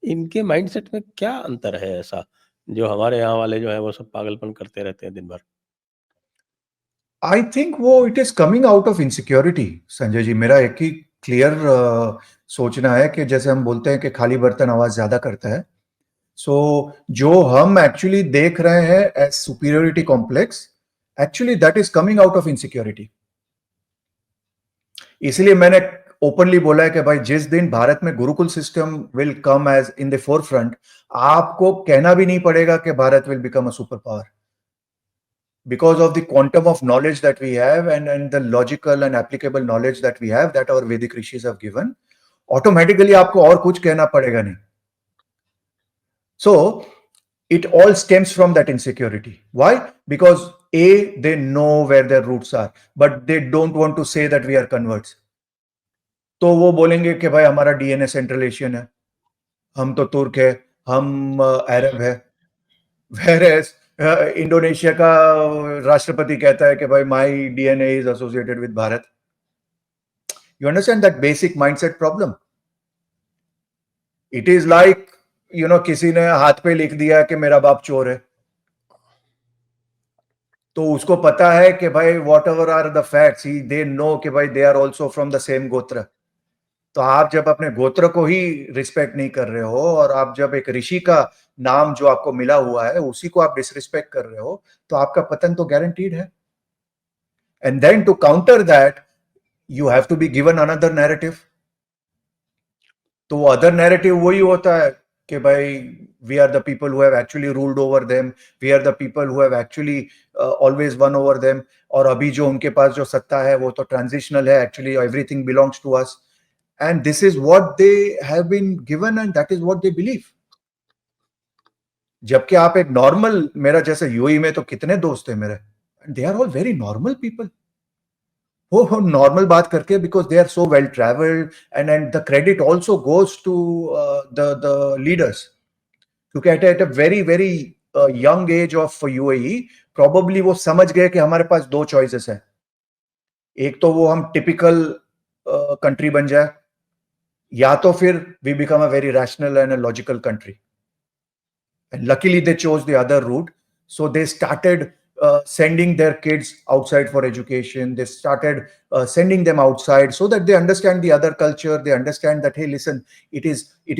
Speaker 1: इनके माइंडसेट में क्या अंतर है ऐसा जो हमारे यहाँ वाले जो है वो सब पागलपन करते रहते हैं दिन भर?
Speaker 2: आई थिंक वो it is coming out of insecurity. Sanjay ji, मेरा एक ही क्लियर सोचना है कि जैसे हम बोलते हैं कि खाली बर्तन आवाज ज्यादा करता है. सो जो हम एक्चुअली देख रहे हैं as superiority complex, actually that is coming out of insecurity. इसलिए मैंने ओपनली बोला है कि भाई जिस दिन भारत में gurukul system will come as in the forefront, आपको कहना भी नहीं पड़ेगा कि भारत will become a superpower. Because of the quantum of knowledge that we have and the logical and applicable knowledge that we have that our Vedic rishis have given, automatically आपको और कुछ कहना पड़ेगा नहीं. So it all stems from that insecurity. Why? Because A, they know where their roots are, but they don't want to say that we are converts. तो वो बोलेंगे कि भाई हमारा DNA सेंट्रल एशियन है, हम तो तुर्क है, हम अरब है. Whereas इंडोनेशिया का राष्ट्रपति कहता है कि भाई my DNA is associated with Bharat. You understand that basic mindset problem. It is like किसी ने हाथ पे लिख दिया कि मेरा बाप चोर है, तो उसको पता है कि भाई whatever are the facts, they know कि भाई they are also from the same gotra. तो आप जब अपने गोत्र को ही रिस्पेक्ट नहीं कर रहे हो और आप जब एक ऋषि का नाम जो आपको मिला हुआ है उसी को आप डिसरिस्पेक्ट कर रहे हो, तो आपका पतन तो गारंटीड है. And then to counter that you have to be given another narrative. तो वो अदर नैरेटिव वही होता है कि भाई we are the people who have actually ruled over them, we are the people who have actually always won over them. और अभी जो उनके पास जो सत्ता है वो तो ट्रांजिशनल है, actually everything belongs to us. And this is what they have been given and that is what they believe. जबकि आप एक नॉर्मल, मेरा जैसे यूएई में तो कितने दोस्त हैं मेरे, they are all very normal people. वो नॉर्मल बात करके because they are so well traveled and the credit also goes to the leaders. क्योंकि at a very very young age of UAE probably वो समझ गए कि हमारे पास दो choices हैं. एक तो वो हम टिपिकल कंट्री बन जाए, या तो फिर we become a very rational and a logical country. And luckily they chose the other route. So they started sending their kids outside for education. They started sending them outside so that they understand the other culture. They understand that, hey, listen, it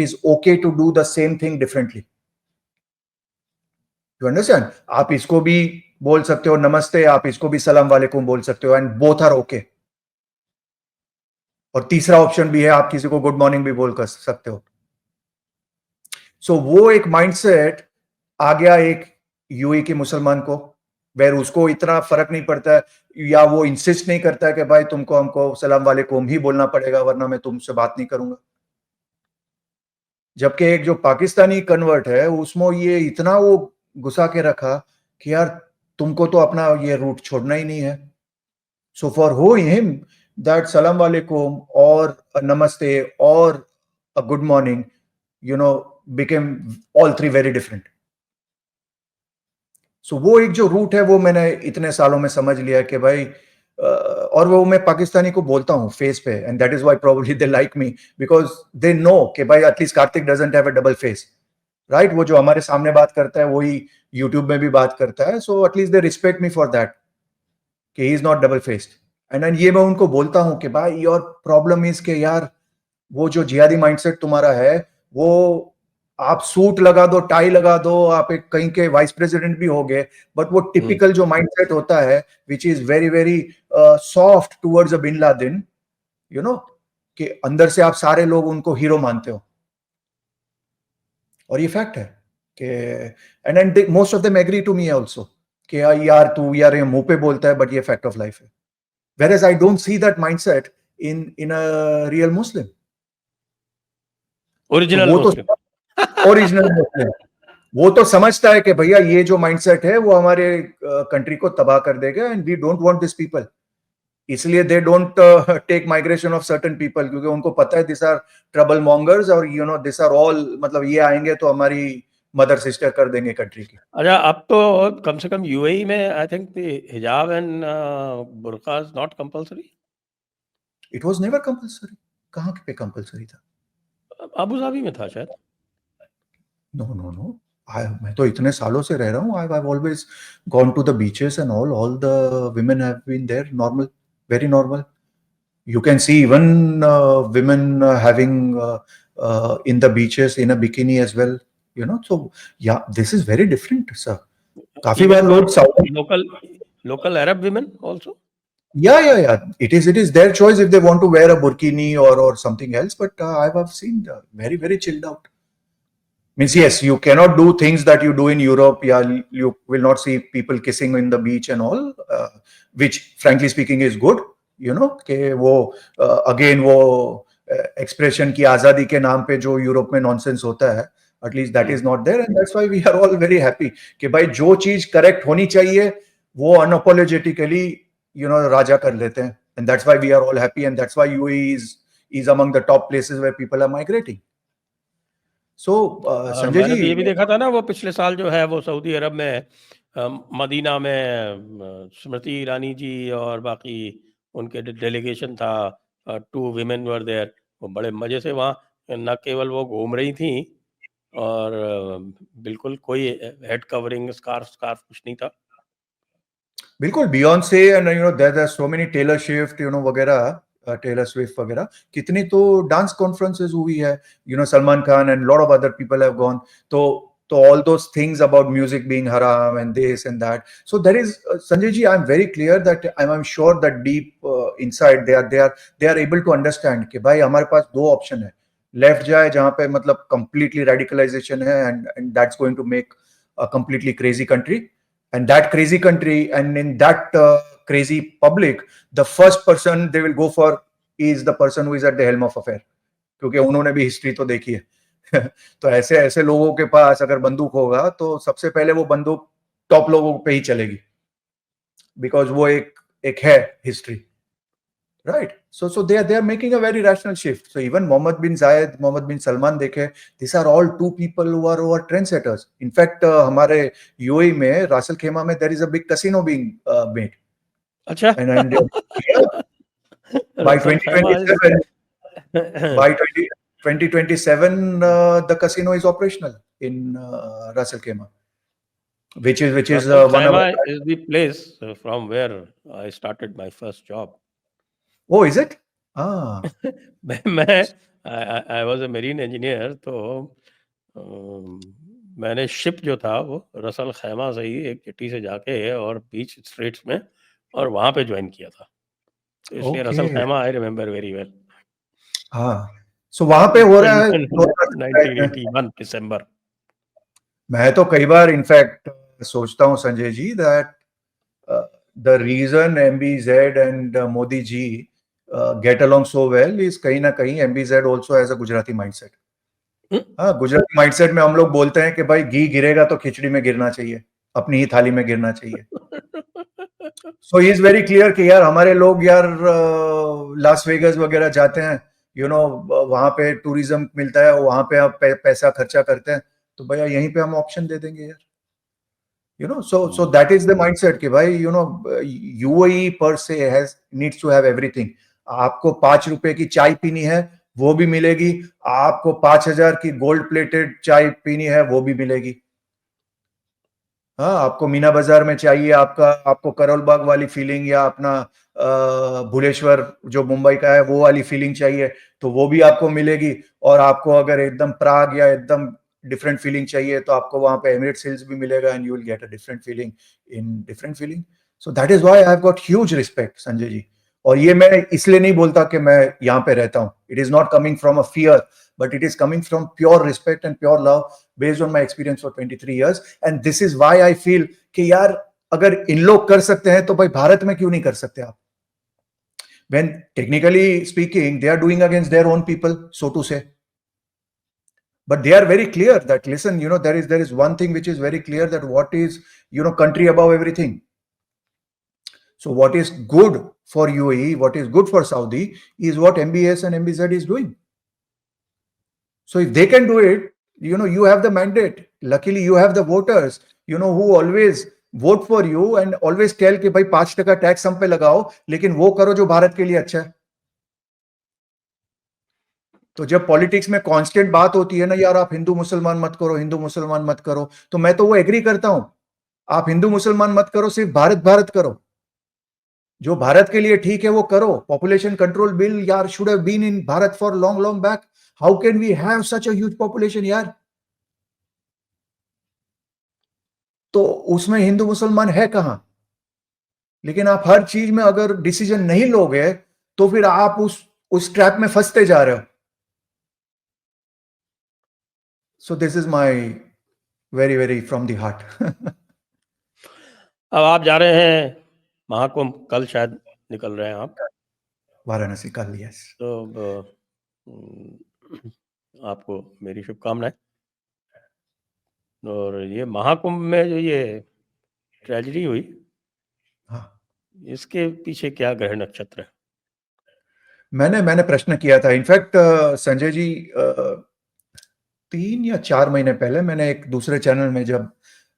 Speaker 2: is okay to do the same thing differently. You understand? आप इसको भी बोल सकते हो नमस्ते, आप इसको भी सलाम वालेकुम बोल सकते हो, and both are okay. और तीसरा ऑप्शन भी है, आप किसी को गुड मॉर्निंग भी बोल कर सकते हो. सो वो एक माइंडसेट आ गया एक यूएई के मुसलमान को, वेर उसको इतना फर्क नहीं पड़ता है, या वो इंसिस्ट नहीं करता है कि भाई तुमको हमको सलाम वालेकुम ही बोलना पड़ेगा वरना मैं तुमसे बात नहीं करूंगा. जबकि एक जो पाकिस्तानी कन्वर्ट है उसमें ये इतना वो घुसा के रखा कि यार तुमको तो अपना ये रूट छोड़ना ही नहीं है. सो फॉर हिम दैट सलाम वालेकुम और नमस्ते और a good morning, you know, became all three very different. So वो एक जो रूट है वो मैंने इतने सालों में समझ लिया कि भाई और वो मैं पाकिस्तानी को बोलता हूँ फेस पे, and that is why probably they like me because they know कि भाई at least Kartik doesn't have a double face, right. वो जो हमारे सामने बात करता है वही यूट्यूब में भी बात करता है. So at least they respect me for that कि he is not double faced. And ये मैं उनको बोलता हूँ कि भाई योर प्रॉब्लम इज के यार वो जो जिहादी माइंडसेट तुम्हारा है, वो आप सूट लगा दो, टाई लगा दो, आप एक कहीं के वाइस प्रेसिडेंट भी हो गए, बट वो टिपिकल जो माइंडसेट होता है which is very very soft towards a bin Laden, you know, कि अंदर से आप सारे लोग उनको हीरो मानते हो. और ये फैक्ट है कि and most of them agree to me also कि यार तू यार ये मुंह पे बोलता है, बट ये फैक्ट ऑफ लाइफ है. Whereas I don't see that mindset in a real Muslim.
Speaker 1: Original
Speaker 2: वो
Speaker 1: मुस्लिम.
Speaker 2: तो ओरिजिनल मुस्लिम वो तो समझता है कि भैया ये जो माइंडसेट है वो हमारे कंट्री को तबाह कर देगा, and we don't want this people. इसलिए they don't take migration of certain people, क्योंकि उनको पता है दिस आर ट्रबल मॉन्गर्स, और you know this are all, मतलब ये आएंगे तो हमारी मदर सिस्टर कर देंगे कंट्री की.
Speaker 1: अच्छा, अब तो कम से कम यूएई में आई थिंक हिजाब एंड बुर्का is not compulsory.
Speaker 2: It was never compulsory. कहां पे कंपलसरी था?
Speaker 1: अबू धाबी में था शायद.
Speaker 2: नो नो नो, मैं तो इतने सालों से रह रहा हूँ. I've always gone to the beaches and all the women have been there, normal, very normal. You can see even women having in the beaches in a bikini as well, you know. So yeah, this is very different, sir. काफी बार लोग
Speaker 1: local Arab women also.
Speaker 2: Yeah. It is their choice if they want to wear a burkini or something else. But I've seen very very chilled out. Means yes, you cannot do things that you do in Europe. Yeah, you will not see people kissing in the beach and all, which frankly speaking is good. You know कि वो again वो expression की आजादी के नाम पे जो Europe में nonsense होता है, at least that is not there, and that's why we are all very happy कि भाई जो चीज correct होनी चाहिए वो unapologetically you know राजा कर लेते हैं, and that's why we are all happy, and that's why UAE is among the top places where people are migrating. So Sanjay
Speaker 1: मैंने
Speaker 2: जी,
Speaker 1: तो ये भी देखा था ना, वो पिछले साल जो है वो सऊदी अरब में मदीना में स्मृति ईरानी जी और बाकी उनके डेलीगेशन था, 2 women वर देयर. वो बड़े मजे से वहाँ न केवल वो घूम रही थी और बिल्कुल कोई हेड कवरिंग स्कार्फ कुछ नहीं था.
Speaker 2: बिल्कुल Beyonce and you know there are so many Taylor Swift you know वगैरह, टेलर स्विफ्ट वगैरह, कितनी तो डांस कॉन्फ्रेंसेस हुई है, you know Salman Khan and lot of other people have gone. तो all those things about music being haram and this and that. So there is Sanjay ji, I'm very clear that I'm sure that deep inside they are able to understand कि भाई हमारे पास दो option है. Left जाए जहां पे मतलब completely radicalization है, and that's going to make a completely crazy country. And that crazy country, and in that crazy public, the first person they will go for is the person who is at the helm of affair, क्योंकि उन्होंने भी history तो देखी है. तो ऐसे ऐसे लोगों के पास अगर बंदूक होगा तो सबसे पहले वो बंदूक टॉप लोगों पे ही चलेगी, बिकॉज वो एक है history, right. So they are making a very rational shift. So even Mohammed bin Zayed, Mohammed bin Salman देखे, this are all two people who are trend setters. In fact हमारे यूएई में Ras al Khaimah में there is a big casino being made.
Speaker 1: अच्छा.
Speaker 2: and By
Speaker 1: Russell Khema is
Speaker 2: 2027, by 2027, the casino is operational in Ras Al Khaimah, which is
Speaker 1: Russell
Speaker 2: one of our.
Speaker 1: Khema is the place from where I started my first job.
Speaker 2: Oh, is it? Ah,
Speaker 1: मैं I was a marine engineer, तो मैंने ship जो था वो Russell खैमा से ही एक चिट्ठी से जाके और बीच स्ट्रेट्स में और वहां पे ज्वाइन किया था, तो इसलिए Russell
Speaker 2: okay.
Speaker 1: Khaima I remember very well.
Speaker 2: हाँ, so वहां पे हो रहा है
Speaker 1: 1981 दिसंबर।
Speaker 2: मैं तो कई बार इनफैक्ट सोचता हूँ Sanjay ji that the reason MBZ and Modi ji get along so well is कहीं ना कहीं MBZ also has a Gujarati mindset. हाँ, गुजराती माइंडसेट में हम लोग बोलते हैं कि भाई घी गिरेगा तो खिचड़ी में गिरना चाहिए, अपनी ही थाली में गिरना चाहिए। सो ही इज वेरी क्लियर कि यार हमारे लोग यार लास वेगस वगैरह जाते हैं, यू नो वहां पे टूरिज्म मिलता है, वहां पे आप पैसा खर्चा करते हैं, तो भैया यहीं पे हम ऑप्शन दे देंगे यार, you know. So that is the mindset कि भाई you know UAE per se has needs to have everything. आपको 5 रुपए की चाय पीनी है वो भी मिलेगी, आपको 5,000 की गोल्ड प्लेटेड चाय पीनी है वो भी मिलेगी। हाँ, आपको मीना बाजार में चाहिए, आपको करोल बाग वाली फीलिंग या अपना भुलेश्वर जो मुंबई का है वो वाली फीलिंग चाहिए तो वो भी आपको मिलेगी। और आपको अगर एकदम प्राग या एकदम डिफरेंट फीलिंग चाहिए तो आपको वहां पे एमिरेट्स हिल्स भी मिलेगा and you will get a different feeling in different feeling. So that is why I have got huge respect Sanjay ji. और ये मैं इसलिए नहीं बोलता कि मैं यहाँ पे रहता हूँ, it is not coming from a fear, but it is coming from pure respect and pure love based on my experience for 23 years. And this is why I feel कि यार अगर इन लोग कर सकते हैं तो भाई भारत में क्यों नहीं कर सकते आप? When technically speaking they are doing against their own people, so to say, but they are very clear that listen, you know, there is one thing which is very clear, that what is, you know, country above everything. So what is good for UAE, what is good for Saudi is what MBS and MBZ is doing. So if they can do it, you know, you have the mandate. Luckily, you have the voters, you know, who always vote for you and always tell कि भाई 5% tax हम पे लगाओ, लेकिन वो करो जो भारत के लिए अच्छा है। तो जब पॉलिटिक्स में कांस्टेंट बात होती है ना, यार आप हिंदू मुसलमान मत करो, हिंदू मुसलमान मत करो, तो मैं तो वो एग्री करता हूं। आप हिंदू मुसलमान मत करो, सिर्फ भारत भारत करो, जो भारत के लिए ठीक है वो करो। पॉपुलेशन कंट्रोल बिल यार should have been in Bharat for long long back. How can we have such a huge population यार? तो उसमें हिंदू मुसलमान है कहां? लेकिन आप हर चीज में अगर डिसीजन नहीं लोगे तो फिर आप उस ट्रैप में फंसते जा रहे हो। So this is my very very from the heart.
Speaker 1: अब आप जा रहे हैं महाकुंभ, कल शायद निकल रहे हैं आप,
Speaker 2: वाराणसी कल, यस।
Speaker 1: तो आपको मेरी शुभकामनाएं। और ये महाकुंभ में जो ये ट्रेजेडी हुई,
Speaker 2: हाँ,
Speaker 1: इसके पीछे क्या ग्रह नक्षत्र है?
Speaker 2: मैंने प्रश्न किया था इनफैक्ट संजय जी, 3 या 4 महीने पहले मैंने एक दूसरे चैनल में जब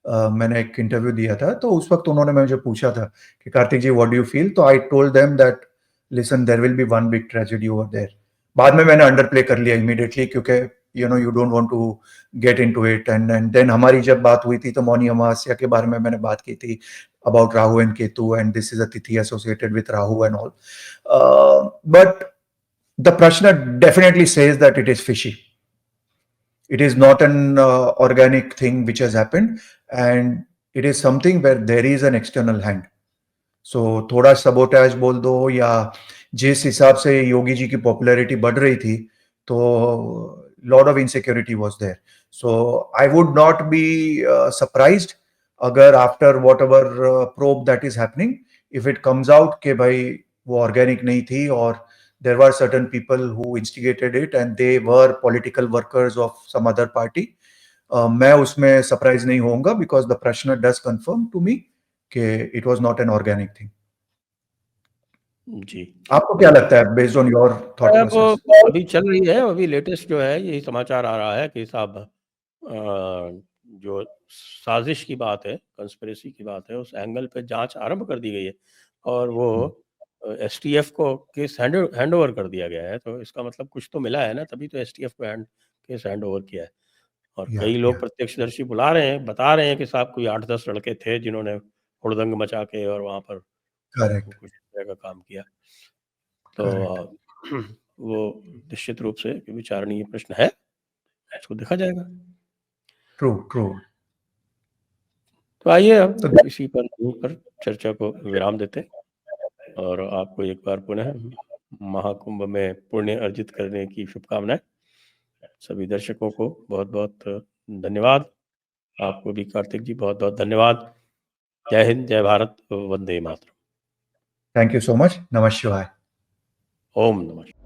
Speaker 2: मैंने एक इंटरव्यू दिया था तो उस वक्त उन्होंने मुझे पूछा था कि Kartik ji what do you feel, तो I told them that listen there will be one big tragedy over there. बाद में मैंने अंडर प्ले कर लिया इमीडिएटली क्योंकि you know you don't want to get into it. And then हमारी जब बात हुई थी तो मौनी अमावस्या के बारे में मैंने बात की थी about Rahu and Ketu and this is a tithi associated with Rahu and all, but the prashna definitely says that it is fishy. It is not an organic thing which has happened, and it is something where there is an external hand. So थोड़ा sabotage बोल दो या जिस हिसाब से योगी जी की popularity बढ़ रही थी तो lot of insecurity was there. So I would not be surprised अगर after whatever probe that is happening if it comes out कि भाई वो ऑर्गेनिक नहीं थी और there were certain people who instigated it and they were political workers of some other party. मैं उसमें surprise नहीं होऊंगा because the प्रश्न does confirm to me कि it was not an organic thing.
Speaker 1: जी,
Speaker 2: आपको क्या लगता है based on your thought
Speaker 1: अब
Speaker 2: process?
Speaker 1: अभी चल रही है, अभी लेटेस्ट जो है यही समाचार आ रहा है कि साहब जो साजिश की बात है, कंस्पिरेसी की बात है, उस एंगल पे जांच आरंभ कर दी गई है और वो एसटीएफ को केस हैंड ओवर कर दिया गया है, तो इसका मतलब कुछ तो मिला है ना, तभी तो एसटीएफ को केस हैंड ओवर किया है। और
Speaker 2: या
Speaker 1: कई लोग प्रत्यक्षदर्शी बुला रहे हैं, बता रहे हैं कि साहब कोई 8-10 लड़के थे जिन्होंने हुड़दंग मचा के और वहाँ पर
Speaker 2: करेक्ट
Speaker 1: कुछ इस तरह का काम किया। तो
Speaker 2: करेक्ट
Speaker 1: वो निश्चित रूप से विचारणीय प्रश्न है, उसको देखा जाएगा।
Speaker 2: ट्रू ट्रू
Speaker 1: तो आइए अब
Speaker 2: तो
Speaker 1: इसी पर चर्चा को विराम देते हैं और आपको एक बार पुनः महाकुंभ में पुण्य अर्जित करने की शुभकामनाएं। सभी दर्शकों को बहुत बहुत धन्यवाद। आपको भी कार्तिक जी बहुत बहुत धन्यवाद। जय हिंद, जय भारत, वंदे मातरम।
Speaker 2: Thank you so much. नमः शिवाय।
Speaker 1: ओम नमः शिवाय।